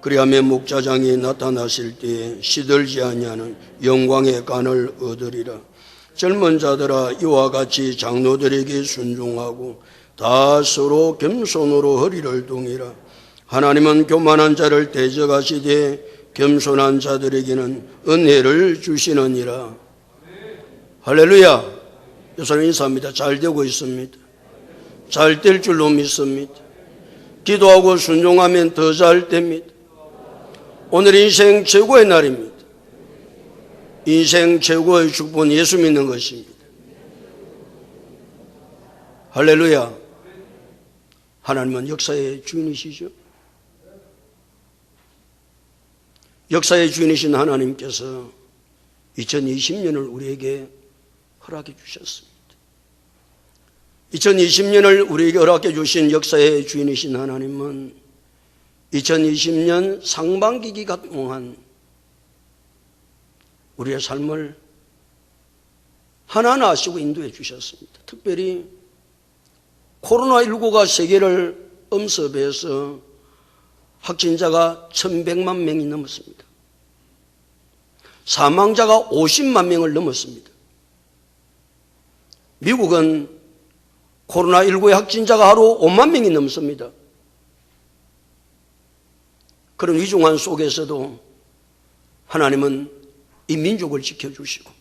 그리하면 목자장이 나타나실 때에 시들지 아니하는 영광의 간을 얻으리라. 젊은 자들아 이와 같이 장로들에게 순종하고 다 서로 겸손으로 허리를 동이라. 하나님은 교만한 자를 대적하시되 겸손한 자들에게는 은혜를 주시느니라. 할렐루야. 여러분 인사합니다. 잘 되고 있습니다. 잘 될 줄로 믿습니다. 기도하고 순종하면 더 잘 됩니다. 오늘 인생 최고의 날입니다. 인생 최고의 축복은 예수 믿는 것입니다. 할렐루야. 하나님은 역사의 주인이시죠. 역사의 주인이신 하나님께서 2020년을 우리에게 허락해 주셨습니다. 2020년을 우리에게 허락해 주신 역사의 주인이신 하나님은 2020년 상반기 기간 동안 우리의 삶을 하나하나 하시고 인도해 주셨습니다. 특별히 코로나19가 세계를 엄습해서 확진자가 1100만 명이 넘었습니다. 사망자가 50만 명을 넘었습니다. 미국은 코로나19의 확진자가 하루 5만 명이 넘습니다. 그런 위중한 속에서도 하나님은 이 민족을 지켜주시고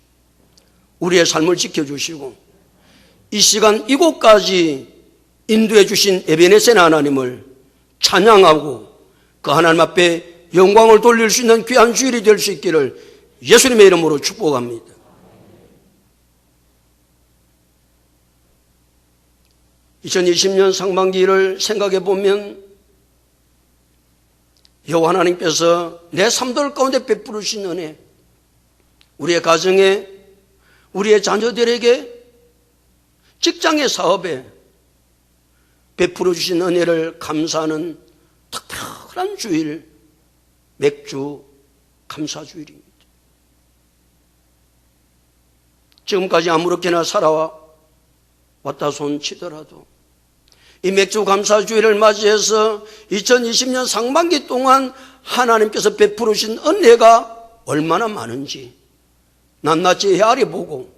우리의 삶을 지켜주시고 이 시간 이곳까지 인도해 주신 에베네셀 하나님을 찬양하고 그 하나님 앞에 영광을 돌릴 수 있는 귀한 주일이 될 수 있기를 예수님의 이름으로 축복합니다. (2020년) 상반기를 생각해 보면 여호와 하나님께서 내 삶들 가운데 베푸르신 은혜, 우리의 가정에, 우리의 자녀들에게, 직장의 사업에 베풀어 주신 은혜를 감사하는 특별한 주일, 맥주 감사주일입니다. 지금까지 아무렇게나 살아왔다 손치더라도 이 맥주 감사주일을 맞이해서 2020년 상반기 동안 하나님께서 베풀어 주신 은혜가 얼마나 많은지 낱낱이 헤아려 보고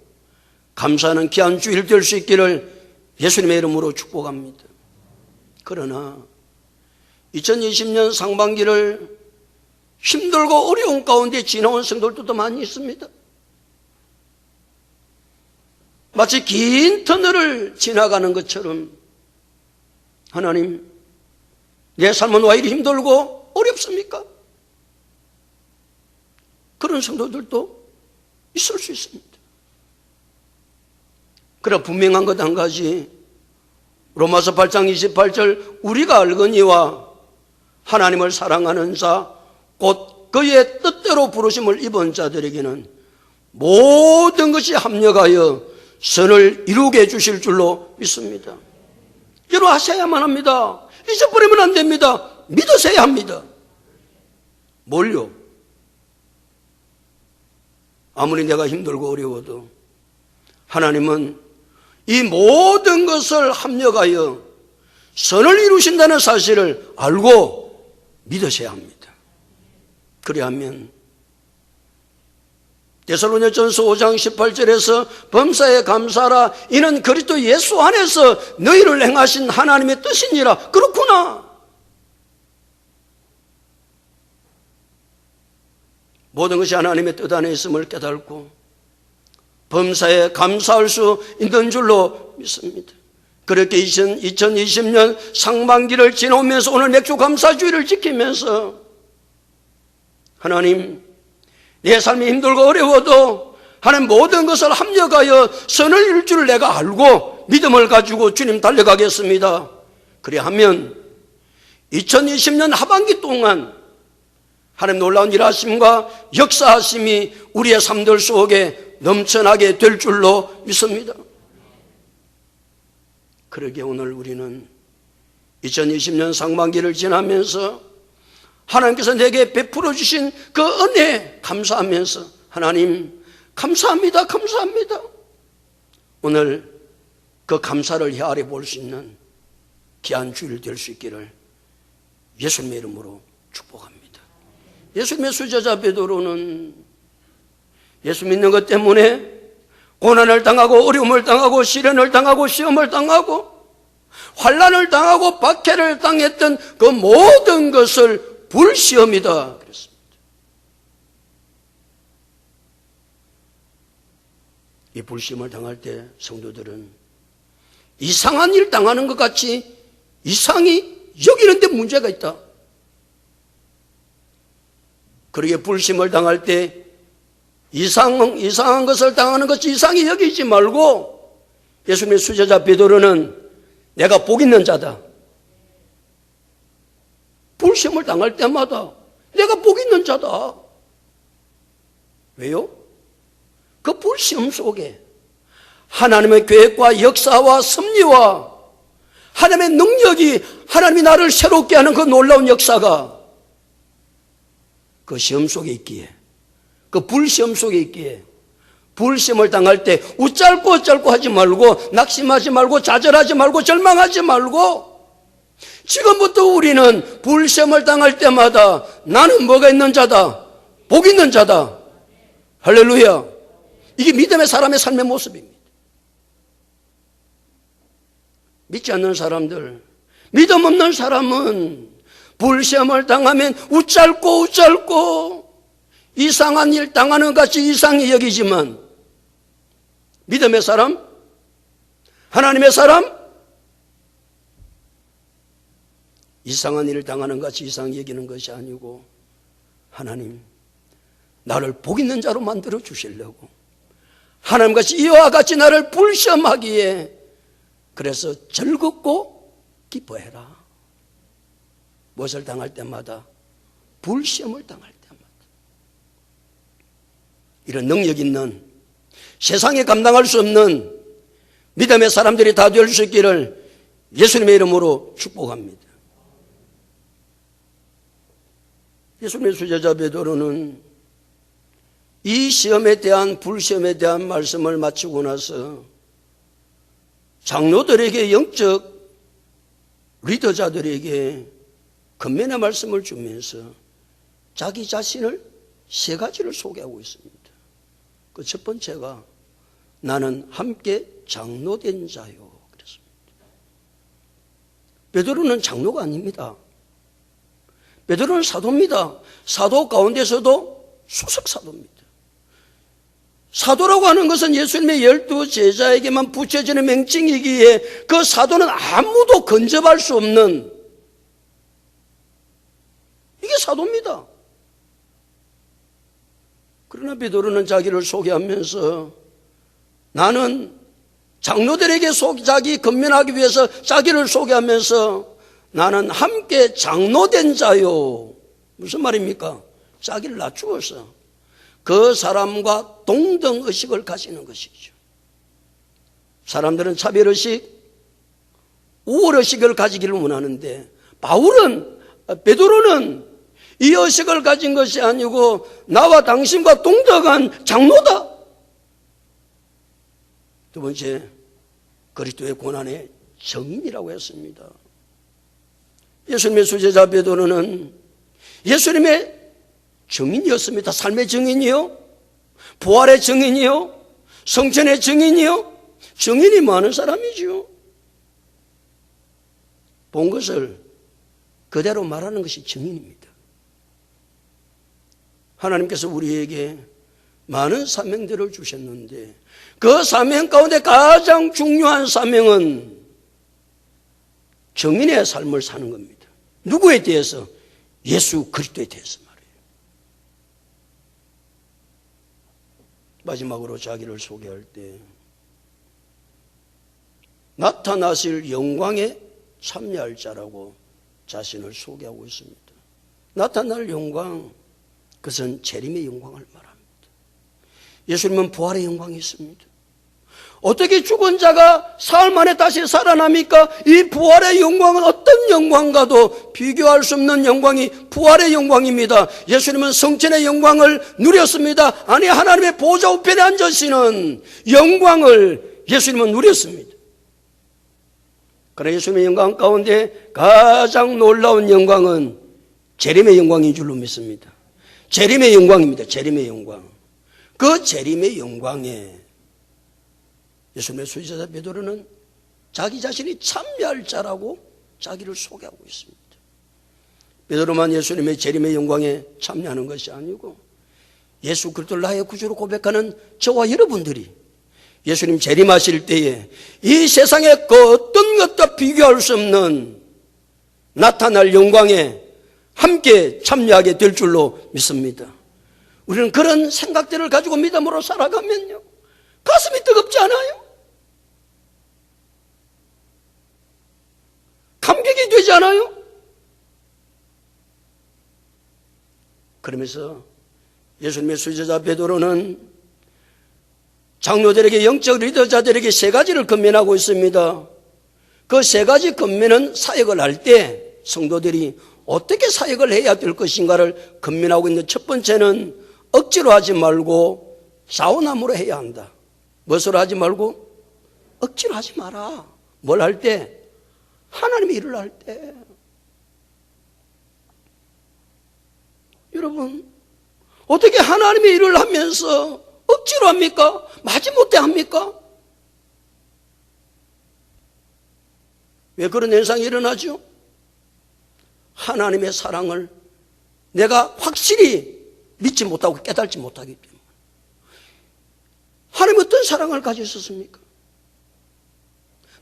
감사하는 귀한 주일 될 수 있기를 예수님의 이름으로 축복합니다. 그러나 2020년 상반기를 힘들고 어려운 가운데 지나온 성도들도 많이 있습니다. 마치 긴 터널을 지나가는 것처럼 하나님, 내 삶은 왜 이리 힘들고 어렵습니까? 그런 성도들도 있을 수 있습니다. 그러나 분명한 것 한 가지, 로마서 8장 28절 우리가 알거니와 하나님을 사랑하는 자 곧 그의 뜻대로 부르심을 입은 자들에게는 모든 것이 합력하여 선을 이루게 해주실 줄로 믿습니다. 여러분 하셔야만 합니다. 잊어버리면 안 됩니다. 믿으셔야 합니다. 뭘요? 아무리 내가 힘들고 어려워도 하나님은 이 모든 것을 합력하여 선을 이루신다는 사실을 알고 믿으셔야 합니다. 그래야면 데살로니가전서 5장 18절에서 범사에 감사하라 이는 그리스도 예수 안에서 너희를 행하신 하나님의 뜻이니라. 그렇구나. 모든 것이 하나님의 뜻 안에 있음을 깨닫고 범사에 감사할 수 있는 줄로 믿습니다. 그렇게 2020년 상반기를 지나오면서 오늘 맥주 감사주의를 지키면서 하나님, 내 삶이 힘들고 어려워도 하나님 모든 것을 합력하여 선을 이룰 줄 내가 알고 믿음을 가지고 주님 달려가겠습니다. 그래야하면 2020년 하반기 동안 하나님 놀라운 일하심과 역사하심이 우리의 삶들 속에 넘쳐나게 될 줄로 믿습니다. 그러게 오늘 우리는 2020년 상반기를 지나면서 하나님께서 내게 베풀어 주신 그 은혜 감사하면서 하나님 감사합니다. 감사합니다. 오늘 그 감사를 헤아려 볼 수 있는 귀한 주일 될 수 있기를 예수님의 이름으로 축복합니다. 예수님의 수제자 베드로는 예수 믿는 것 때문에 고난을 당하고 어려움을 당하고 시련을 당하고 시험을 당하고 환난을 당하고 박해를 당했던 그 모든 것을 불시험이다 그랬습니다. 이 불시험을 당할 때 성도들은 이상한 일 당하는 것 같이 이상히 여기는데 문제가 있다. 그러게 불시험을 당할 때 이상한 것을 당하는 것이 이상히 여기지 말고 예수님의 수제자 베드로는 내가 복 있는 자다. 불시험을 당할 때마다 내가 복 있는 자다. 왜요? 그 불시험 속에 하나님의 계획과 역사와 섭리와 하나님의 능력이 하나님이 나를 새롭게 하는 그 놀라운 역사가 그 시험 속에 있기에 그 불시험 속에 있기에 불시험을 당할 때 웃잘고 어쩔고 하지 말고 낙심하지 말고 좌절하지 말고 절망하지 말고 지금부터 우리는 불시험을 당할 때마다 나는 뭐가 있는 자다? 복 있는 자다. 할렐루야. 이게 믿음의 사람의 삶의 모습입니다. 믿지 않는 사람들, 믿음 없는 사람은 불시험을 당하면 웃잘고 이상한 일 당하는 것 같이 이상히 여기지만 믿음의 사람, 하나님의 사람, 이상한 일을 당하는 것 같이 이상히 여기는 것이 아니고 하나님 나를 복 있는 자로 만들어 주시려고 하나님같이 이와 같이 나를 불시험하기에 그래서 즐겁고 기뻐해라. 무엇을 당할 때마다 불시험을 당할 때마다 이런 능력 있는 세상에 감당할 수 없는 믿음의 사람들이 다 될 수 있기를 예수님의 이름으로 축복합니다. 예수님의 수제자 베드로는 이 시험에 대한 불시험에 대한 말씀을 마치고 나서 장로들에게 영적 리더자들에게 권면의 말씀을 주면서 자기 자신을 세 가지를 소개하고 있습니다. 그 첫 번째가 나는 함께 장로된 자요 그랬습니다. 베드로는 장로가 아닙니다. 베드로는 사도입니다. 사도 가운데서도 수석 사도입니다. 사도라고 하는 것은 예수님의 12 제자에게만 붙여지는 명칭이기에 그 사도는 아무도 근접할 수 없는 이게 사도입니다. 그러나 베드로는 자기를 소개하면서 나는 장로들에게 자기 건면하기 위해서 자기를 소개하면서 나는 함께 장로된 자요. 무슨 말입니까? 자기를 낮추어서 그 사람과 동등의식을 가지는 것이죠. 사람들은 차별의식, 우월의식을 가지기를 원하는데 베드로는 이 의식을 가진 것이 아니고 나와 당신과 동등한 장로다. 두 번째, 그리스도의 고난의 증인이라고 했습니다. 예수님의 수제자 베드로는 예수님의 증인이었습니다. 삶의 증인이요, 부활의 증인이요, 성천의 증인이요. 증인이 많은 사람이죠. 본 것을 그대로 말하는 것이 증인입니다. 하나님께서 우리에게 많은 사명들을 주셨는데 그 사명 가운데 가장 중요한 사명은 증인의 삶을 사는 겁니다. 누구에 대해서? 예수 그리스도에 대해서 말이에요. 마지막으로 자기를 소개할 때 나타나실 영광에 참여할 자라고 자신을 소개하고 있습니다. 나타날 영광, 그것은 재림의 영광을 말합니다. 예수님은 부활의 영광이 있습니다. 어떻게 죽은 자가 사흘 만에 다시 살아납니까? 이 부활의 영광은 어떤 영광과도 비교할 수 없는 영광이 부활의 영광입니다. 예수님은 성천의 영광을 누렸습니다. 아니, 하나님의 보좌 우편에 앉으시는 영광을 예수님은 누렸습니다. 그러나 예수님의 영광 가운데 가장 놀라운 영광은 재림의 영광인 줄로 믿습니다. 재림의 영광입니다. 재림의 영광. 그 재림의 영광에 예수님의 수제자 베드로는 자기 자신이 참여할 자라고 자기를 소개하고 있습니다. 베드로만 예수님의 재림의 영광에 참여하는 것이 아니고 예수 그리스도를 나의 구주로 고백하는 저와 여러분들이 예수님 재림하실 때에 이 세상의 그 어떤 것과 비교할 수 없는 나타날 영광에 함께 참여하게 될 줄로 믿습니다. 우리는 그런 생각들을 가지고 믿음으로 살아가면요, 가슴이 뜨겁지 않아요? 감격이 되지 않아요? 그러면서 예수님의 수제자 베드로는 장로들에게, 영적 리더자들에게 세 가지를 권면하고 있습니다. 그 세 가지 권면은 사역을 할 때 성도들이 어떻게 사역을 해야 될 것인가를 권면하고 있는 첫 번째는 억지로 하지 말고 사원함으로 해야 한다. 무엇으로 하지 말고? 억지로 하지 마라. 뭘 할 때? 하나님의 일을 할 때. 여러분, 어떻게 하나님의 일을 하면서 억지로 합니까? 마지못해 합니까? 왜 그런 현상이 일어나죠? 하나님의 사랑을 내가 확실히 믿지 못하고 깨달지 못하기 때문에. 하나님 어떤 사랑을 가지셨습니까?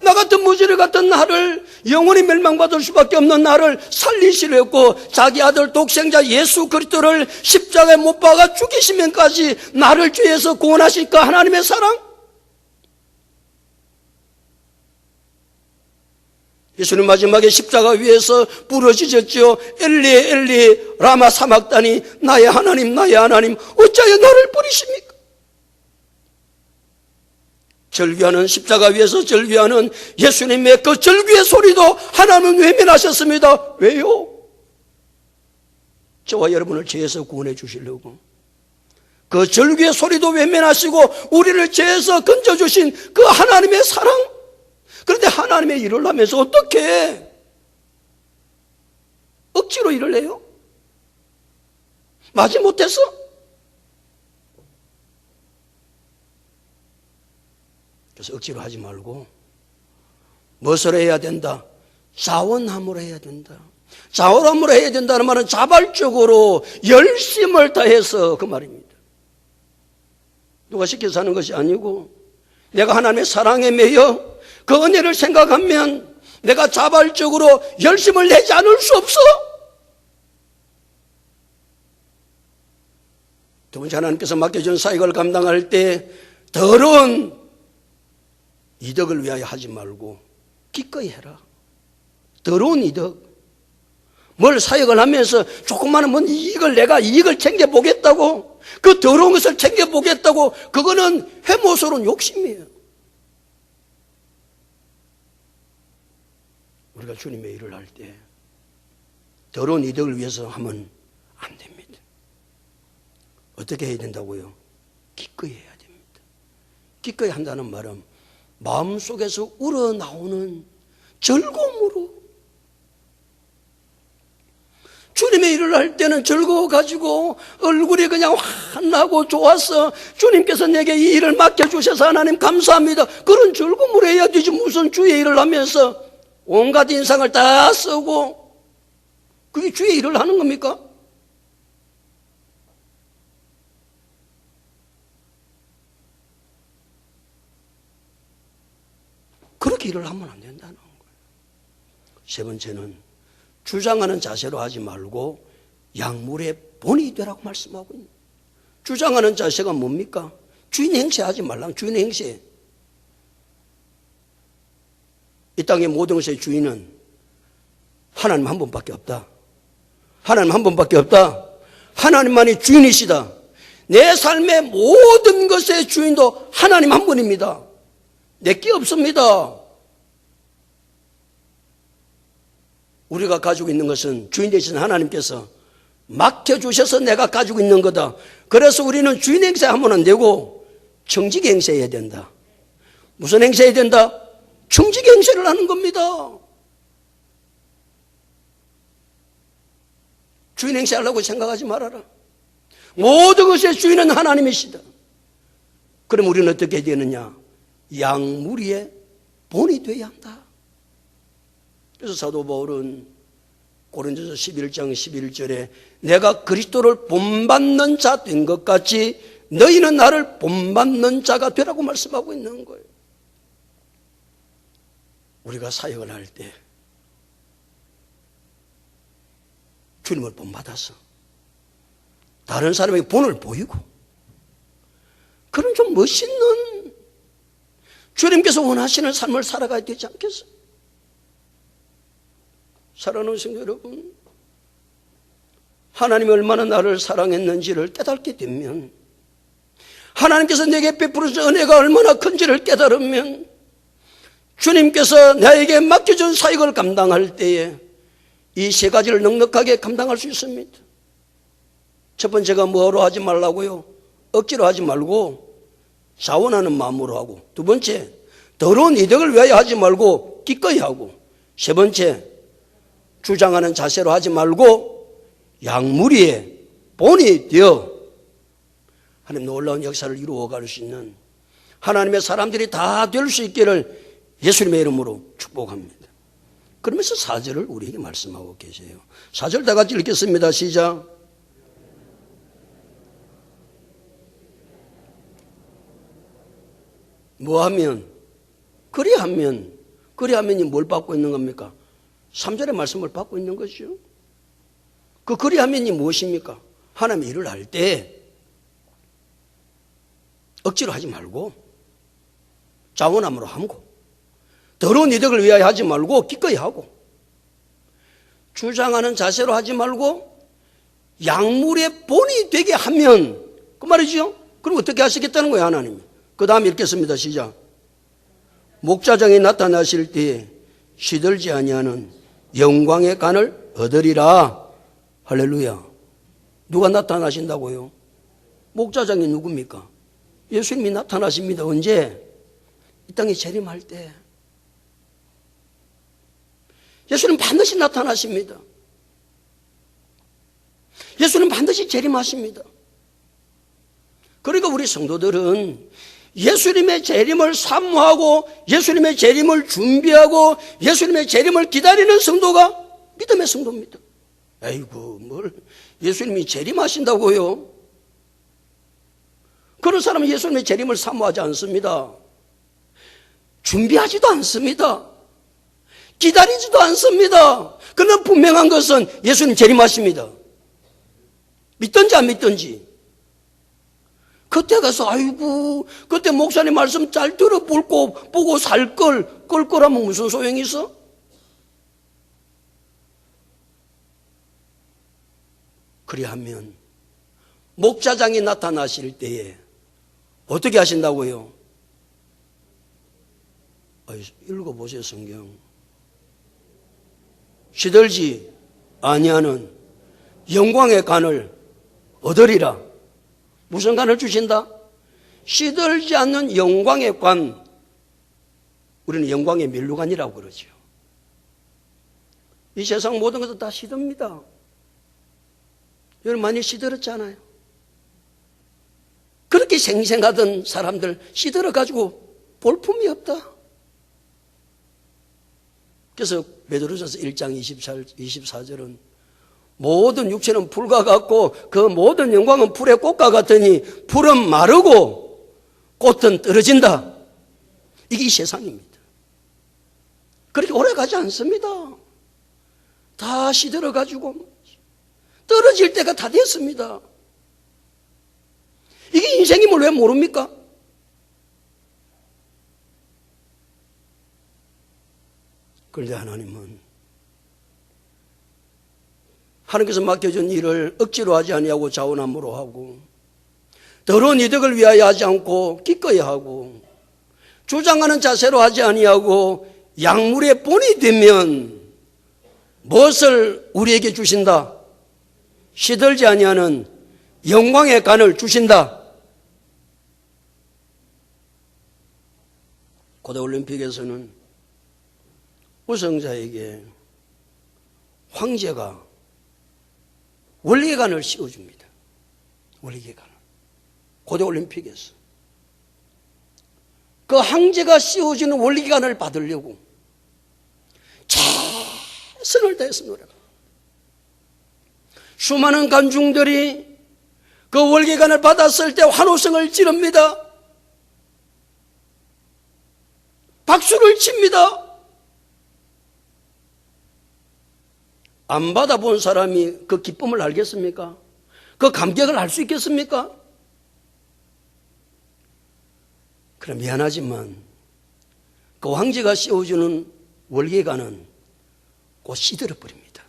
나 같은 무지를 같은 나를, 영원히 멸망받을 수밖에 없는 나를 살리시려 했고 자기 아들 독생자 예수 그리스도를 십자가에 못 박아 죽이시면까지 나를 죄에서 구원하실 그 하나님의 사랑? 예수님 마지막에 십자가 위에서 부르짖었죠. 엘리 엘리 라마 사막다니, 나의 하나님 나의 하나님 어찌하여 나를 버리십니까? 절규하는, 십자가 위에서 절규하는 예수님의 그 절규의 소리도 하나님은 외면하셨습니다. 왜요? 저와 여러분을 죄에서 구원해 주시려고. 그 절규의 소리도 외면하시고 우리를 죄에서 건져주신 그 하나님의 사랑. 그런데 하나님의 일을 하면서 어떻게 억지로 일을 해요? 마지못해서? 그래서 억지로 하지 말고 무엇을 해야 된다? 자원함으로 해야 된다. 자원함으로 해야 된다는 말은 자발적으로 열심을 다해서 그 말입니다. 누가 시켜서 하는 것이 아니고 내가 하나님의 사랑에 매여 그 은혜를 생각하면 내가 자발적으로 열심을 내지 않을 수 없어. 두 번째, 하나님께서 맡겨준 사역을 감당할 때 더러운 이득을 위하여 하지 말고 기꺼이 해라. 더러운 이득. 뭘 사역을 하면서 조그마한 뭔 이익을 챙겨보겠다고, 그 더러운 것을 챙겨보겠다고, 그거는 해모스러운 욕심이에요. 우리가 주님의 일을 할 때 더러운 이득을 위해서 하면 안 됩니다. 어떻게 해야 된다고요? 기꺼이 해야 됩니다. 기꺼이 한다는 말은 마음속에서 우러나오는 즐거움으로. 주님의 일을 할 때는 즐거워가지고 얼굴이 그냥 환하고 좋아서 주님께서 내게 이 일을 맡겨주셔서 하나님 감사합니다. 그런 즐거움으로 해야 되지, 무슨 주의 일을 하면서 온갖 인상을 다 쓰고 그게 주의 일을 하는 겁니까? 그렇게 일을 하면 안 된다는 거예요. 세 번째는 주장하는 자세로 하지 말고 약물의 본이 되라고 말씀하고 있는. 주장하는 자세가 뭡니까? 주인 행세하지 말라는. 주인 행세. 이 땅의 모든 것의 주인은 하나님 한 분밖에 없다. 하나님 한 분밖에 없다. 하나님만이 주인이시다. 내 삶의 모든 것의 주인도 하나님 한 분입니다. 내게 없습니다. 우리가 가지고 있는 것은 주인 되신 하나님께서 맡겨주셔서 내가 가지고 있는 거다. 그래서 우리는 주인 행세하면 안 되고 청지기 행세해야 된다. 무슨 행세해야 된다? 청지기 행세를 하는 겁니다. 주인 행세하려고 생각하지 말아라. 모든 것의 주인은 하나님이시다. 그럼 우리는 어떻게 되느냐? 양무리의 본이 되어야 한다. 그래서 사도 바울은 고린도서 11장 11절에 내가 그리스도를 본받는 자 된 것 같이 너희는 나를 본받는 자가 되라고 말씀하고 있는 거예요. 우리가 사역을 할 때 주님을 본받아서 다른 사람에게 본을 보이고 그런 좀 멋있는 주님께서 원하시는 삶을 살아가야 되지 않겠어요? 사랑하는 성도 여러분, 하나님이 얼마나 나를 사랑했는지를 깨닫게 되면, 하나님께서 내게 베푸신 은혜가 얼마나 큰지를 깨달으면, 주님께서 나에게 맡겨준 사역을 감당할 때에 이 세 가지를 넉넉하게 감당할 수 있습니다. 첫 번째가 뭐로 하지 말라고요? 억지로 하지 말고 자원하는 마음으로 하고, 두 번째 더러운 이득을 위하여 하지 말고 기꺼이 하고, 세 번째 주장하는 자세로 하지 말고 양무리의 본이 되어 하나님 놀라운 역사를 이루어갈 수 있는 하나님의 사람들이 다 될 수 있기를 예수님의 이름으로 축복합니다. 그러면서 4절을 우리에게 말씀하고 계세요. 4절 다 같이 읽겠습니다. 시작. 뭐하면? 그리하면이 뭘 받고 있는 겁니까? 3절의 말씀을 받고 있는 것이죠. 그 그리하면이 무엇입니까? 하나님의 일을 할 때 억지로 하지 말고 자원함으로 하고, 더러운 이득을 위하여 하지 말고 기꺼이 하고, 주장하는 자세로 하지 말고 양물의 본이 되게 하면, 그 말이죠. 그럼 어떻게 하시겠다는 거예요, 하나님이? 그 다음 읽겠습니다. 시작. 목자장이 나타나실 때에 시들지 아니하는 영광의 간을 얻으리라. 할렐루야. 누가 나타나신다고요? 목자장이 누굽니까? 예수님이 나타나십니다. 언제? 이 땅에 재림할 때. 예수님 반드시 나타나십니다. 예수님 반드시 재림하십니다. 그러니까 우리 성도들은 예수님의 재림을 사모하고 예수님의 재림을 준비하고 예수님의 재림을 기다리는 성도가 믿음의 성도입니다. 아이고, 뭘 예수님이 재림하신다고요? 그런 사람은 예수님의 재림을 사모하지 않습니다. 준비하지도 않습니다. 기다리지도 않습니다. 그러나 분명한 것은 예수님 재림하십니다. 믿든지 안 믿든지. 그때 가서 아이고 그때 목사님 말씀 잘 들어보고 살 걸 거라면 무슨 소용이 있어? 그리하면 목자장이 나타나실 때에 어떻게 하신다고요? 읽어보세요. 성경. 시들지 아니하는 영광의 간을 얻으리라. 무슨 간을 주신다? 시들지 않는 영광의 관. 우리는 영광의 면류관이라고 그러죠. 이 세상 모든 것은 다 시듭니다. 여러분 많이 시들었잖아요. 그렇게 생생하던 사람들 시들어가지고 볼품이 없다. 그래서 베드로전서 1장 24절은 모든 육체는 불과 같고 그 모든 영광은 불의 꽃과 같으니 불은 마르고 꽃은 떨어진다. 이게 이 세상입니다. 그렇게 오래 가지 않습니다. 다 시들어가지고 떨어질 때가 다 됐습니다. 이게 인생임을 왜 모릅니까? 그런데 하나님께서 맡겨준 일을 억지로 하지 아니하고 자원함으로 하고, 더러운 이득을 위하여 하지 않고 기꺼이 하고, 주장하는 자세로 하지 아니하고 양물의 본이 되면 무엇을 우리에게 주신다? 시들지 아니하는 영광의 간을 주신다. 고대 올림픽에서는 우승자에게 황제가 원리의 간을 씌워줍니다. 원리기간을. 고대 올림픽에서. 그 황제가 씌워주는 원리기간을 받으려고 최선을 다해서 노력합니다. 수많은 관중들이 그 월계관을 받았을 때 환호성을 지릅니다. 박수를 칩니다. 안 받아본 사람이 그 기쁨을 알겠습니까? 그 감격을 알 수 있겠습니까? 그럼 미안하지만 그 황제가 씌워주는 월계관은 곧 시들어버립니다.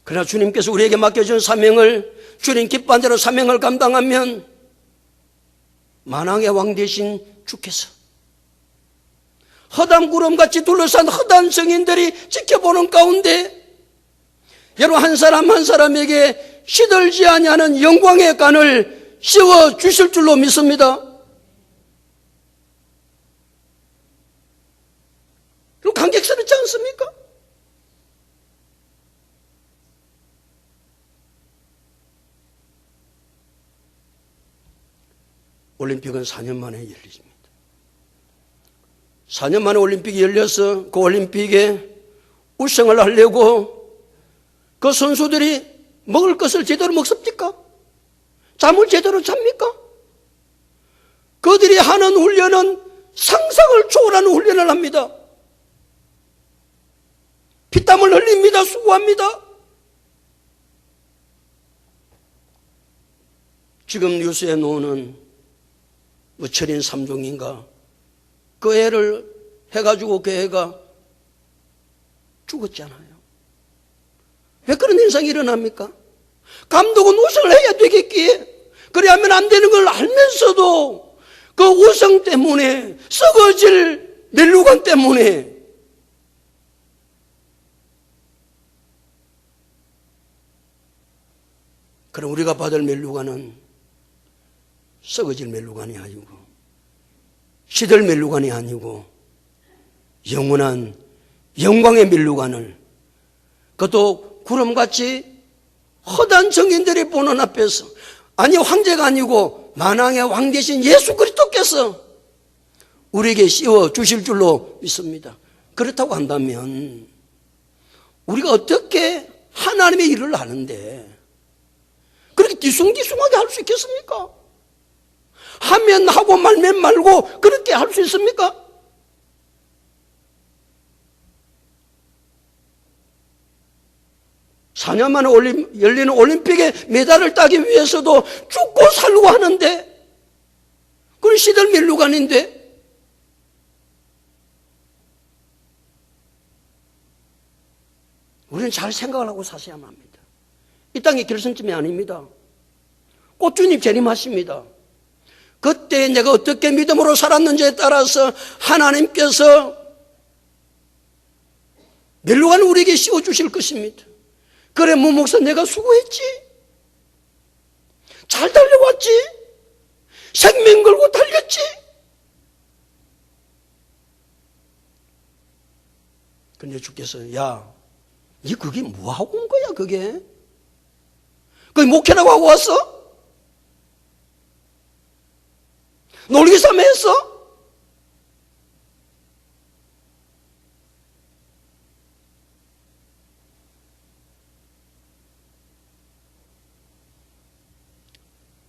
그러나 주님께서 우리에게 맡겨준 사명을, 주님 기뻐한 대로 사명을 감당하면 만왕의 왕 되신 주께서 허당 구름같이 둘러싼 허단 성인들이 지켜보는 가운데 여러분 한 사람 한 사람에게 시들지 아니하는 영광의 간을 씌워 주실 줄로 믿습니다. 그럼 감격스럽지 않습니까? 올림픽은 4년 만에 열립니다. 4년 만에 올림픽이 열려서 그 올림픽에 우승을 하려고 그 선수들이 먹을 것을 제대로 먹습니까? 잠을 제대로 잡니까? 그들이 하는 훈련은 상상을 초월하는 훈련을 합니다. 피땀을 흘립니다. 수고합니다. 지금 뉴스에 나오는 철인 3종인가 그 애를 해가지고 그 애가 죽었잖아요. 왜 그런 현상이 일어납니까? 감독은 우승을 해야 되겠기에 그래야 하면 안 되는 걸 알면서도 그 우승 때문에 썩어질 멜루관 때문에 그럼 우리가 받을 멜루관은 썩어질 멜루관이 아니고 시들 멜루관이 아니고 영원한 영광의 멜루관을 그것도 구름같이 허단 정인들이 보는 앞에서 아니 황제가 아니고 만왕의 왕 대신 예수 그리스도께서 우리에게 씌워 주실 줄로 믿습니다. 그렇다고 한다면 우리가 어떻게 하나님의 일을 하는데 그렇게 뒤숭뒤숭하게 할 수 있겠습니까? 하면 하고 말면 말고 그렇게 할 수 있습니까? (4년) 만에 열리는 올림픽에 메달을 따기 위해서도 죽고 살고 하는데 그건 시들 멜루관인데 우리는 잘 생각을 하고 사셔야만 합니다. 이 땅의 결승점이 아닙니다. 곧 주님 재림하십니다. 그때 내가 어떻게 믿음으로 살았는지에 따라서 하나님께서 멜루관을 우리에게 씌워주실 것입니다. 그래 목사 내가 수고했지, 잘 달려왔지, 생명 걸고 달렸지. 근데 주께서 야, 니 그게 뭐하고 온 거야 그게? 그게 목회라고 하고 왔어? 놀기 삼아 했어?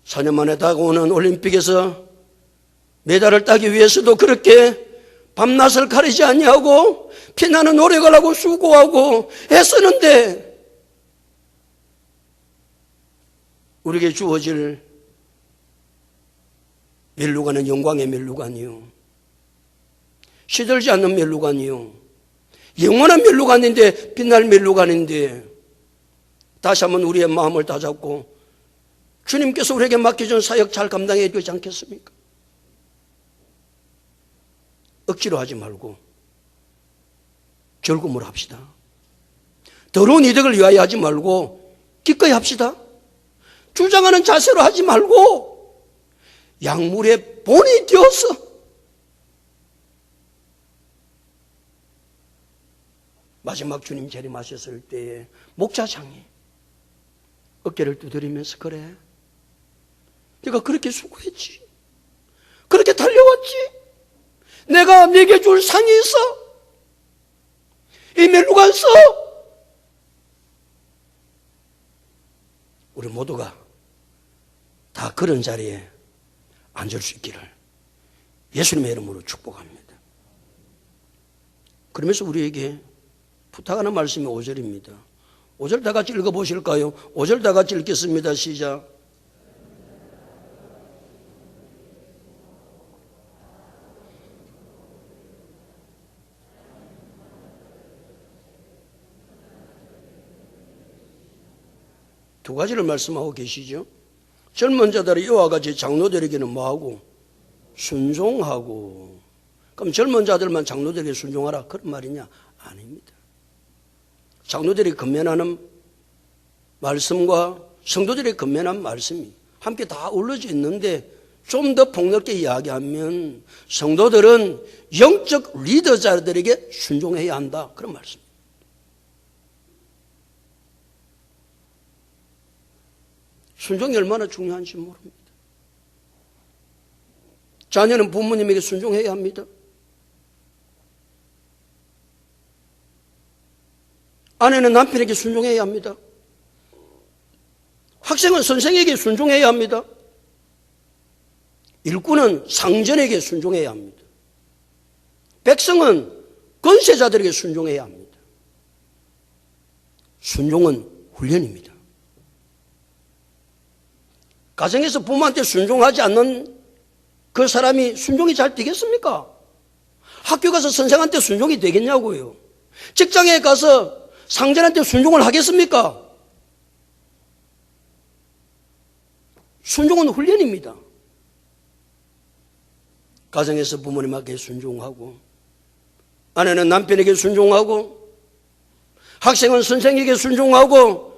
(4년) 만에 다가오는 올림픽에서 메달을 따기 위해서도 그렇게 밤낮을 가리지 아니하고 피나는 노력을 하고 수고하고 애쓰는데 우리에게 주어질 멜루관은 영광의 멜루관이요, 시들지 않는 멜루관이요, 영원한 멜루관인데, 빛날 멜루관인데 다시 한번 우리의 마음을 다잡고 주님께서 우리에게 맡겨준 사역 잘 감당해야 되지 않겠습니까? 억지로 하지 말고 결국으로 합시다. 더러운 이득을 위하여 하지 말고 기꺼이 합시다. 주장하는 자세로 하지 말고 약물의 본이 되어서 마지막 주님 재림하셨을 때에 목자장이 어깨를 두드리면서 그래. 네가 그렇게 수고했지. 그렇게 달려왔지. 내가 네게 줄 상이 있어. 이 멜루가 써. 우리 모두가 다 그런 자리에 앉을 수 있기를 예수님의 이름으로 축복합니다. 그러면서 우리에게 부탁하는 말씀이 5절입니다. 5절 다 같이 읽어보실까요? 5절 다 같이 읽겠습니다. 시작. 두 가지를 말씀하고 계시죠. 젊은 자들이 이와 같이 장로들에게는 뭐하고? 순종하고. 그럼 젊은 자들만 장로들에게 순종하라 그런 말이냐? 아닙니다. 장로들이 건면하는 말씀과 성도들이 건면한 말씀이 함께 다 어우러져 있는데 좀 더 폭넓게 이야기하면 성도들은 영적 리더자들에게 순종해야 한다 그런 말씀입니다. 순종이 얼마나 중요한지 모릅니다. 자녀는 부모님에게 순종해야 합니다. 아내는 남편에게 순종해야 합니다. 학생은 선생에게 순종해야 합니다. 일꾼은 상전에게 순종해야 합니다. 백성은 권세자들에게 순종해야 합니다. 순종은 훈련입니다. 가정에서 부모한테 순종하지 않는 그 사람이 순종이 잘 되겠습니까? 학교 가서 선생한테 순종이 되겠냐고요. 직장에 가서 상전한테 순종을 하겠습니까? 순종은 훈련입니다. 가정에서 부모님에게 순종하고, 아내는 남편에게 순종하고, 학생은 선생에게 순종하고,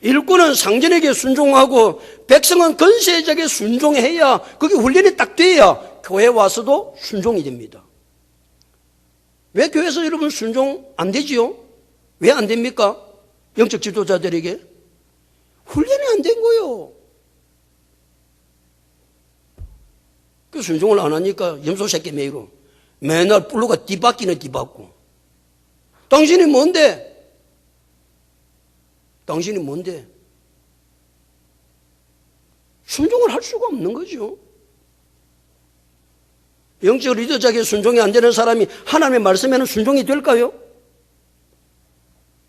일꾼은 상전에게 순종하고, 백성은 권세자에게 순종해야, 그게 훈련이 딱 돼야 교회 와서도 순종이 됩니다. 왜 교회에서 여러분 순종 안 되지요? 왜 안 됩니까? 영적 지도자들에게 훈련이 안 된 거예요. 그 순종을 안 하니까 염소 새끼 매이로 맨날 뿔로가 뒤바뀌는 뒤바고. 당신이 뭔데? 당신이 뭔데? 순종을 할 수가 없는 거죠. 영적 리더자에게 순종이 안 되는 사람이 하나님의 말씀에는 순종이 될까요?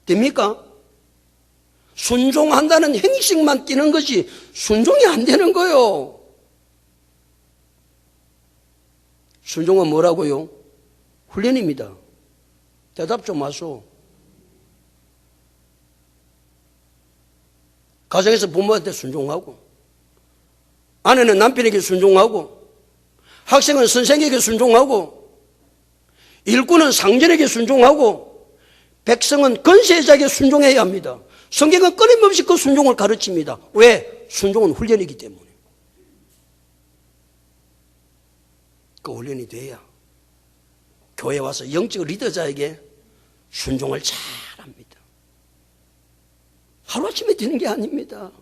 됩니까? 순종한다는 행식만 띄는 것이 순종이 안 되는 거예요. 순종은 뭐라고요? 훈련입니다. 대답 좀 하소. 가정에서 부모한테 순종하고, 아내는 남편에게 순종하고, 학생은 선생에게 순종하고, 일꾼은 상전에게 순종하고, 백성은 권세자에게 순종해야 합니다. 성경은 끊임없이 그 순종을 가르칩니다. 왜? 순종은 훈련이기 때문에. 그 훈련이 돼야 교회 와서 영적 리더자에게 순종을 잘합니다. 하루아침에 되는 게 아닙니다.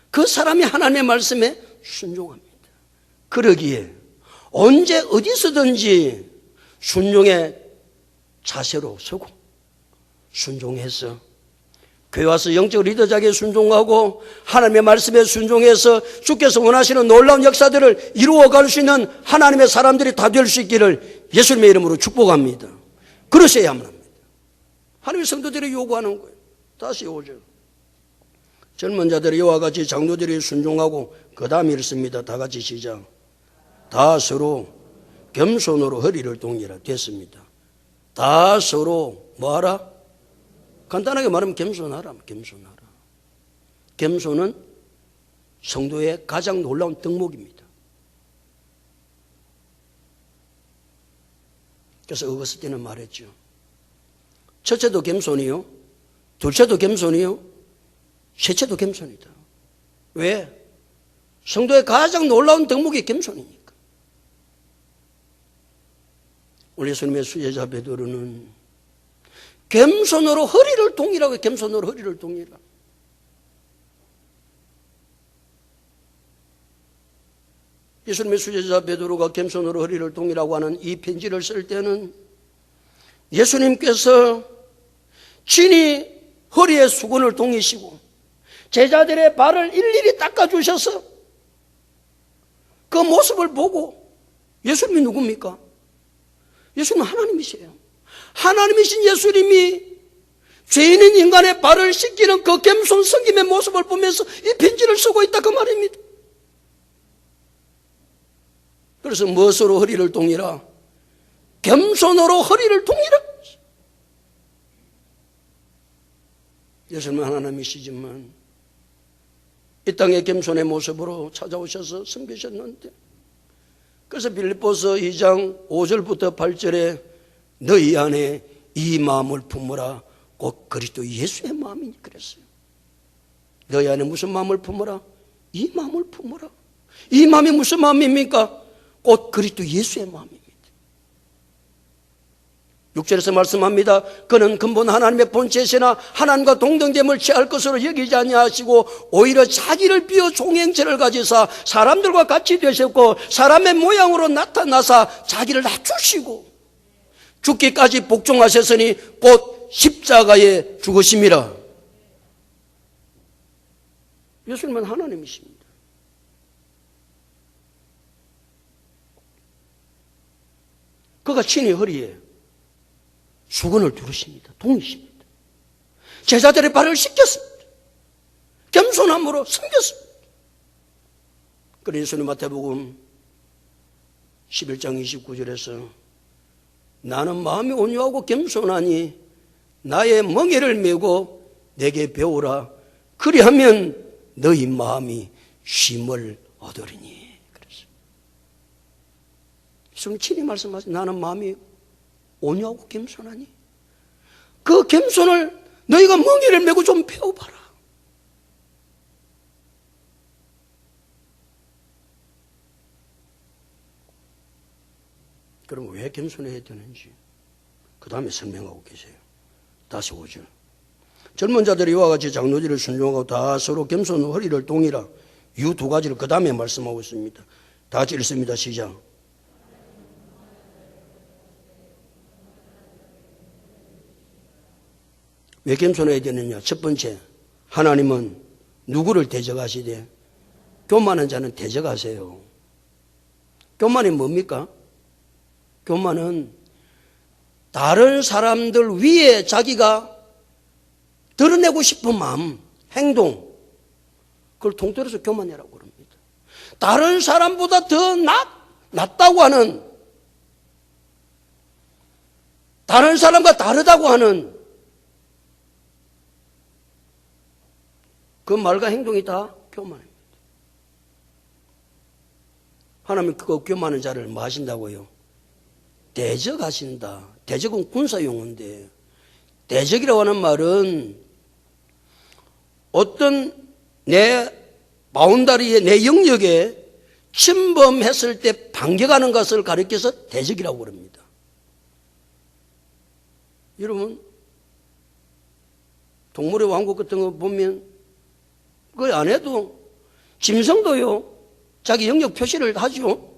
그 사람이 하나님의 말씀에 순종합니다. 그러기에 언제 어디서든지 순종의 자세로 서고 순종해서 교회 와서 영적 리더자에게 순종하고 하나님의 말씀에 순종해서 주께서 원하시는 놀라운 역사들을 이루어갈 수 있는 하나님의 사람들이 다 될 수 있기를 예수님의 이름으로 축복합니다. 그러셔야만 합니다. 하나님의 성도들이 요구하는 거예요. 다시 5절. 젊은 자들이 이와 같이 장로들이 순종하고 그 다음 읽습니다. 다 같이 시작. 다 서로 겸손으로 허리를 동이라 됐습니다. 다 서로 뭐하라? 간단하게 말하면 겸손하라. 겸손하라. 겸손은 성도의 가장 놀라운 덕목입니다. 그래서 어거스틴은 때는 말했죠. 첫째도 겸손이요. 둘째도 겸손이요. 셋째도 겸손이다. 왜? 성도의 가장 놀라운 덕목이 겸손이니까. 우리 예수님의 수제자 베드로는 겸손으로 허리를 동이라고. 겸손으로 허리를 동이라. 예수님의 수제자 베드로가 겸손으로 허리를 동이라고 하는 이 편지를 쓸 때는 예수님께서 친히 허리에 수건을 동이시고 제자들의 발을 일일이 닦아주셔서 그 모습을 보고 예수님이 누굽니까? 예수님은 하나님이세요. 하나님이신 예수님이 죄인인 인간의 발을 씻기는 그 겸손 성김의 모습을 보면서 이 편지를 쓰고 있다 그 말입니다. 그래서 무엇으로 허리를 동이라? 겸손으로 허리를 동이라. 예수님은 하나님이시지만 이 땅의 겸손의 모습으로 찾아오셔서 섬기셨는데, 그래서 빌립보서 2장 5절부터 8절에 너희 안에 이 마음을 품으라 곧 그리스도 예수의 마음이니 그랬어요. 너희 안에 무슨 마음을 품으라? 이 마음을 품으라. 이 마음이 무슨 마음입니까? 곧 그리스도 예수의 마음입니다. 6절에서 말씀합니다. 그는 근본 하나님의 본체시나 하나님과 동등됨을 취할 것으로 여기지 아니하시고 오히려 자기를 비워 종행체를 가지사 사람들과 같이 되셨고 사람의 모양으로 나타나사 자기를 낮추시고 죽기까지 복종하셨으니 곧 십자가에 죽으심이라. 예수님은 하나님이십니다. 그가 친히 허리에 수건을 두르십니다. 동이십니다. 제자들의 발을 씻겼습니다. 겸손함으로 섬겼습니다. 그래서 예수님 마태복음 11장 29절에서 나는 마음이 온유하고 겸손하니 나의 멍에를 메고 내게 배우라. 그리하면 너희 마음이 쉼을 얻으리니. 그랬어요. 예수님 친히 말씀하세요. 나는 마음이 온유하고 겸손하니 그 겸손을 너희가 멍에를 메고 좀 배워봐라. 그럼 왜 겸손해야 되는지 그 다음에 설명하고 계세요. 다시 5절. 젊은 자들이 이와 같이 장로들을 순종하고 다 서로 겸손 허리를 동이라. 이 두 가지를 그 다음에 말씀하고 있습니다. 다 같이 읽습니다. 시작. 왜 겸손해야 되느냐? 첫 번째, 하나님은 누구를 대적하시되? 교만한 자는 대적하세요. 교만이 뭡니까? 교만은 다른 사람들 위에 자기가 드러내고 싶은 마음, 행동, 그걸 통틀어서 교만이라고 그럽니다. 다른 사람보다 더 낫다고 하는, 다른 사람과 다르다고 하는 그 말과 행동이 다 교만입니다. 하나님은 그 교만한 자를 뭐 하신다고요? 대적하신다. 대적은 군사용어인데, 대적이라고 하는 말은 어떤 내 바운다리에, 내 영역에 침범했을 때 반격하는 것을 가리켜서 대적이라고 그럽니다. 여러분, 동물의 왕국 같은 거 보면 그 안에도 짐승도요, 자기 영역 표시를 하죠.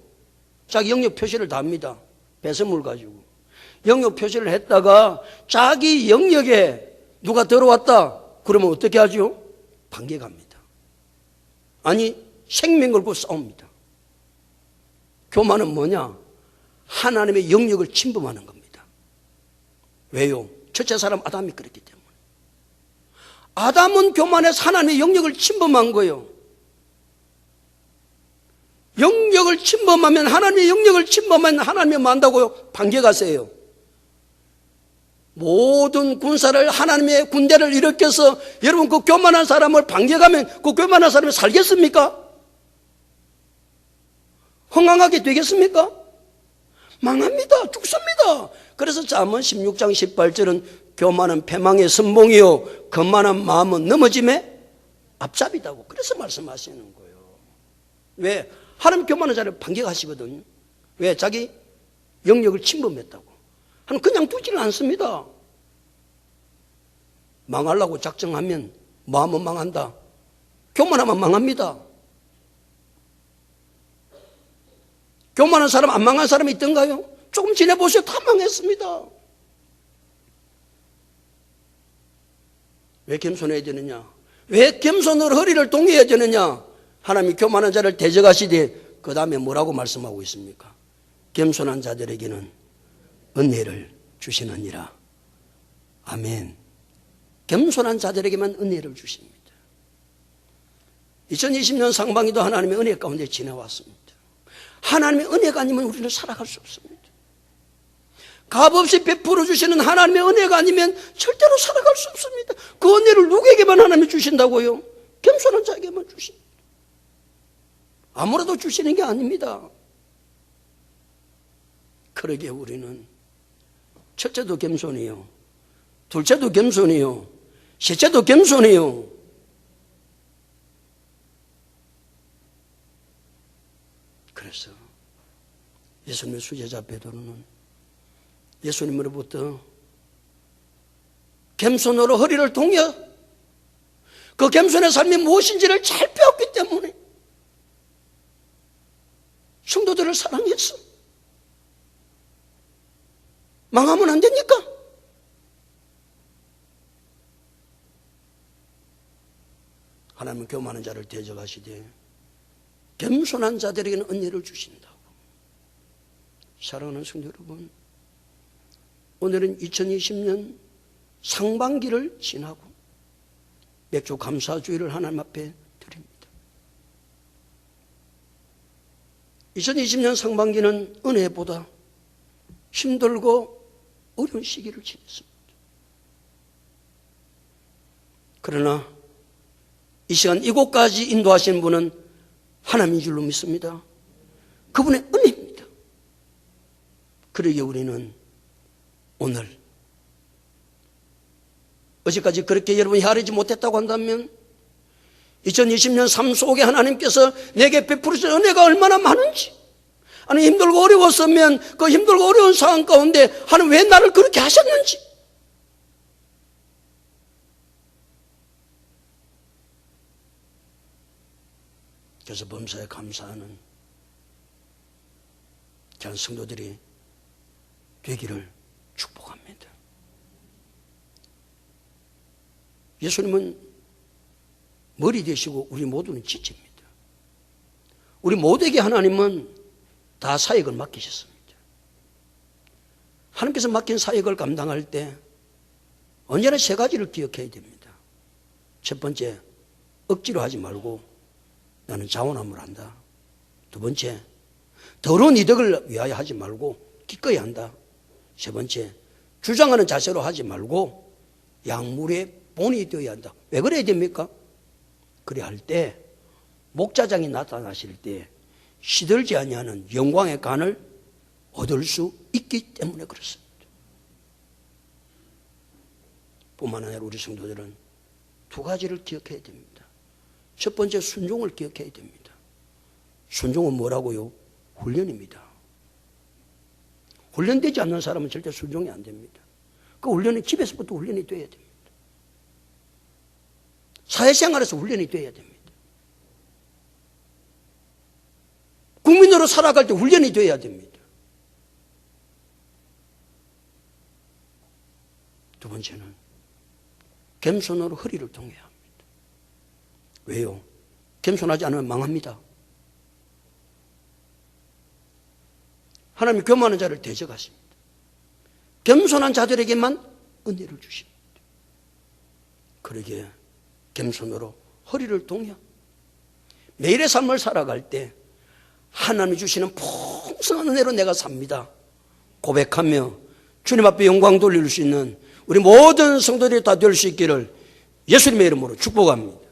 자기 영역 표시를 다 합니다. 배설물 가지고. 영역 표시를 했다가 자기 영역에 누가 들어왔다 그러면 어떻게 하죠? 반격합니다. 아니, 생명 걸고 싸웁니다. 교만은 뭐냐? 하나님의 영역을 침범하는 겁니다. 왜요? 첫째 사람 아담이 그랬기 때문에. 아담은 교만해서 하나님의 영역을 침범한 거예요. 영역을 침범하면, 하나님의 영역을 침범하면 하나님이 뭐 한다고요? 반격하세요. 모든 군사를, 하나님의 군대를 일으켜서 여러분 그 교만한 사람을 반격하면 그 교만한 사람이 살겠습니까? 흥황하게 되겠습니까? 망합니다. 죽습니다. 그래서 잠언 16장 18절은 교만은 패망의 선봉이요 거만한 마음은 넘어짐의 앞잡이다고 그래서 말씀하시는 거예요. 왜? 하나님 교만한 자를 반격하시거든요. 왜? 자기 영역을 침범했다고. 하나님 그냥 두지는 않습니다. 망하려고 작정하면 마음은 망한다. 교만하면 망합니다. 교만한 사람, 안 망한 사람이 있던가요? 조금 지내보세요. 다 망했습니다. 왜 겸손해야 되느냐? 왜 겸손으로 허리를 동여야 되느냐? 하나님이 교만한 자를 대적하시되 그 다음에 뭐라고 말씀하고 있습니까? 겸손한 자들에게는 은혜를 주시느니라. 아멘. 겸손한 자들에게만 은혜를 주십니다. 2020년 상반기도 하나님의 은혜 가운데 지내왔습니다. 하나님의 은혜가 아니면 우리는 살아갈 수 없습니다. 값없이 베풀어 주시는 하나님의 은혜가 아니면 절대로 살아갈 수 없습니다. 그 은혜를 누구에게만 하나님이 주신다고요? 겸손한 자에게만 주십니다. 아무래도 주시는 게 아닙니다. 그러기에 우리는 첫째도 겸손이요, 둘째도 겸손이요, 셋째도 겸손이요. 그래서 예수님의 수제자 베드로는 예수님으로부터 겸손으로 허리를 동여 그 겸손의 삶이 무엇인지를 잘 배웠기 때문에 성도들을 사랑했어. 망하면 안 되니까. 하나님은 교만한 자를 대적하시되 겸손한 자들에게는 은혜를 주신다고. 사랑하는 성도 여러분, 오늘은 2020년 상반기를 지나고 맥주 감사주의를 하나님 앞에 드립니다. 2020년 상반기는 은혜보다 힘들고 어려운 시기를 지냈습니다. 그러나 이 시간 이곳까지 인도하신 분은 하나님인 줄로 믿습니다. 그분의 은혜입니다. 그러기에 우리는 오늘 어제까지 그렇게 여러분이 헤아리지 못했다고 한다면 2020년 삶 속에 하나님께서 내게 베푸신 은혜가 얼마나 많은지, 아니 힘들고 어려웠으면 그 힘들고 어려운 상황 가운데 하나님 왜 나를 그렇게 하셨는지, 그래서 범사에 감사하는 귀한 성도들이 되기를 축복합니다. 예수님은 머리 되시고 우리 모두는 지체입니다. 우리 모두에게 하나님은 다 사역을 맡기셨습니다. 하나님께서 맡긴 사역을 감당할 때 언제나 세 가지를 기억해야 됩니다. 첫 번째, 억지로 하지 말고 나는 자원함을 한다. 두 번째, 더러운 이득을 위하여 하지 말고 기꺼이 한다. 세 번째, 주장하는 자세로 하지 말고 약물의 본이 되어야 한다. 왜 그래야 됩니까? 그래야 할 때 목자장이 나타나실 때 시들지 아니하는 영광의 간을 얻을 수 있기 때문에 그렇습니다. 뿐만 아니라 우리 성도들은 두 가지를 기억해야 됩니다. 첫 번째, 순종을 기억해야 됩니다. 순종은 뭐라고요? 훈련입니다. 훈련되지 않는 사람은 절대 순종이 안 됩니다. 그 훈련은 집에서부터 훈련이 돼야 됩니다. 사회생활에서 훈련이 돼야 됩니다. 국민으로 살아갈 때 훈련이 돼야 됩니다. 두 번째는 겸손으로 허리를 동여야 합니다. 왜요? 겸손하지 않으면 망합니다. 하나님이 교만한 자를 대적하십니다. 겸손한 자들에게만 은혜를 주십니다. 그러기에 겸손으로 허리를 동여 매일의 삶을 살아갈 때 하나님이 주시는 풍성한 은혜로 내가 삽니다 고백하며 주님 앞에 영광 돌릴 수 있는 우리 모든 성도들이 다 될 수 있기를 예수님의 이름으로 축복합니다.